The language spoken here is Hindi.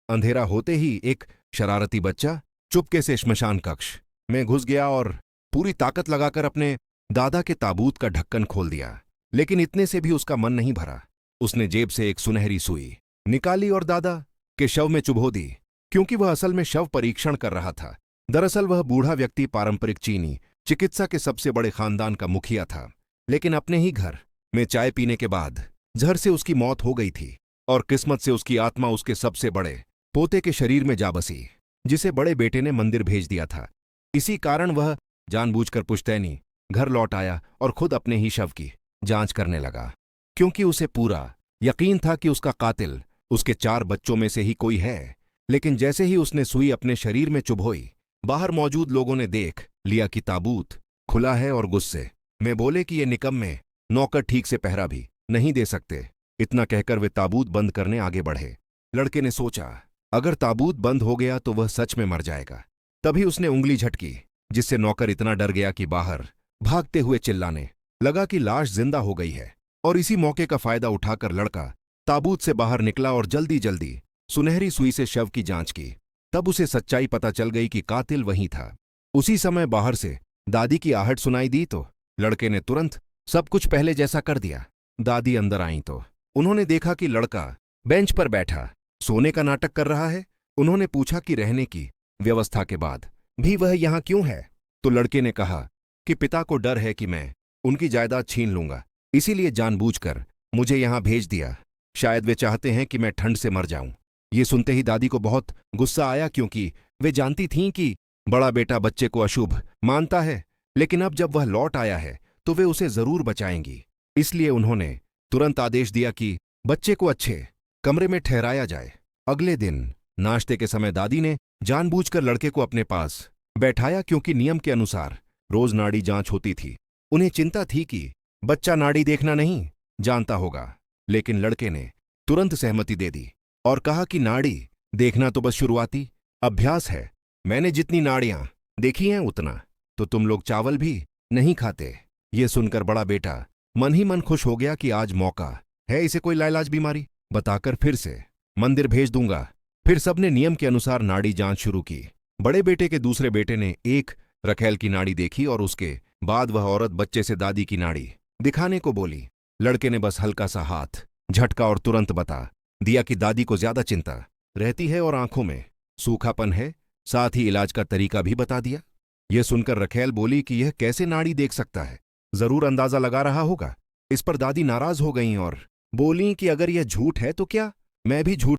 अंधेरा होते ही एक शरारती बच्चा चुपके से श्मशान कक्ष में घुस गया और पूरी ताकत लगाकर अपने दादा के ताबूत का ढक्कन खोल दिया। लेकिन इतने से भी उसका मन नहीं भरा। उसने जेब से एक सुनहरी सुई निकाली और दादा के शव में चुभो दी, क्योंकि वह असल में शव परीक्षण कर रहा था। दरअसल वह बूढ़ा व्यक्ति पारंपरिक चीनी चिकित्सा के सबसे बड़े खानदान का मुखिया था, लेकिन अपने ही घर में चाय पीने के बाद जहर से उसकी मौत हो गई थी और किस्मत से उसकी आत्मा उसके सबसे बड़े पोते के शरीर में जा बसी, जिसे बड़े बेटे ने मंदिर भेज दिया था। इसी कारण वह जानबूझकर पुश्तैनी घर लौट आया और खुद अपने ही शव की जांच करने लगा, क्योंकि उसे पूरा यकीन था कि उसका कातिल उसके 4 बच्चों में से ही कोई है। लेकिन जैसे ही उसने सुई अपने शरीर में चुभोई, बाहर मौजूद लोगों ने देख लिया कि ताबूत खुला है और गुस्से में बोले कि ये निकम्मे नौकर ठीक से पहरा भी नहीं दे सकते। इतना कहकर वे ताबूत बंद करने आगे बढ़े। लड़के ने सोचा, अगर ताबूत बंद हो गया तो वह सच में मर जाएगा। तभी उसने उंगली झटकी, जिससे नौकर इतना डर गया कि बाहर भागते हुए चिल्लाने लगा कि लाश जिंदा हो गई है। और इसी मौके का फायदा उठाकर लड़का ताबूत से बाहर निकला और जल्दी जल्दी सुनहरी सुई से शव की जांच की। तब उसे सच्चाई पता चल गई कि कातिल वही था। उसी समय बाहर से दादी की आहट सुनाई दी तो लड़के ने तुरंत सब कुछ पहले जैसा कर दिया। दादी अंदर आईं तो उन्होंने देखा कि लड़का बेंच पर बैठा सोने का नाटक कर रहा है। उन्होंने पूछा कि रहने की व्यवस्था के बाद भी वह यहां क्यों है? तो लड़के ने कहा कि पिता को डर है कि मैं उनकी जायदाद छीन लूंगा, इसीलिए जानबूझकर मुझे यहां भेज दिया। शायद वे चाहते हैं कि मैं ठंड से मर जाऊं। ये सुनते ही दादी को बहुत गुस्सा आया, क्योंकि वे जानती थीं कि बड़ा बेटा बच्चे को अशुभ मानता है, लेकिन अब जब वह लौट आया है तो वे उसे जरूर बचाएंगी। इसलिए उन्होंने तुरंत आदेश दिया कि बच्चे को अच्छे कमरे में ठहराया जाए। अगले दिन नाश्ते के समय दादी ने जानबूझकर लड़के को अपने पास बैठाया, क्योंकि नियम के अनुसार रोज नाड़ी जांच होती थी। उन्हें चिंता थी कि बच्चा नाड़ी देखना नहीं जानता होगा, लेकिन लड़के ने तुरंत सहमति दे दी और कहा कि नाड़ी देखना तो बस शुरुआती अभ्यास है। मैंने जितनी नाड़ियां देखी हैं उतना तो तुम लोग चावल भी नहीं खाते। ये सुनकर बड़ा बेटा मन ही मन खुश हो गया कि आज मौका है इसे कोई लाइलाज बीमारी बताकर फिर से मंदिर भेज दूंगा। फिर सबने नियम के अनुसार नाड़ी जांच शुरू की। बड़े बेटे के दूसरे बेटे ने एक रखेल की नाड़ी देखी और उसके बाद वह औरत बच्चे से दादी की नाड़ी दिखाने को बोली। लड़के ने बस हल्का सा हाथ झटका और तुरंत बता दिया कि दादी को ज्यादा चिंता रहती है और आंखों में सूखापन है। साथ ही इलाज का तरीका भी बता दिया। यह सुनकर रखेल बोली कि यह कैसे नाड़ी देख सकता है, जरूर अंदाजा लगा रहा होगा। इस पर दादी नाराज हो गईं और बोलीं कि अगर यह झूठ है तो क्या मैं भी झूठ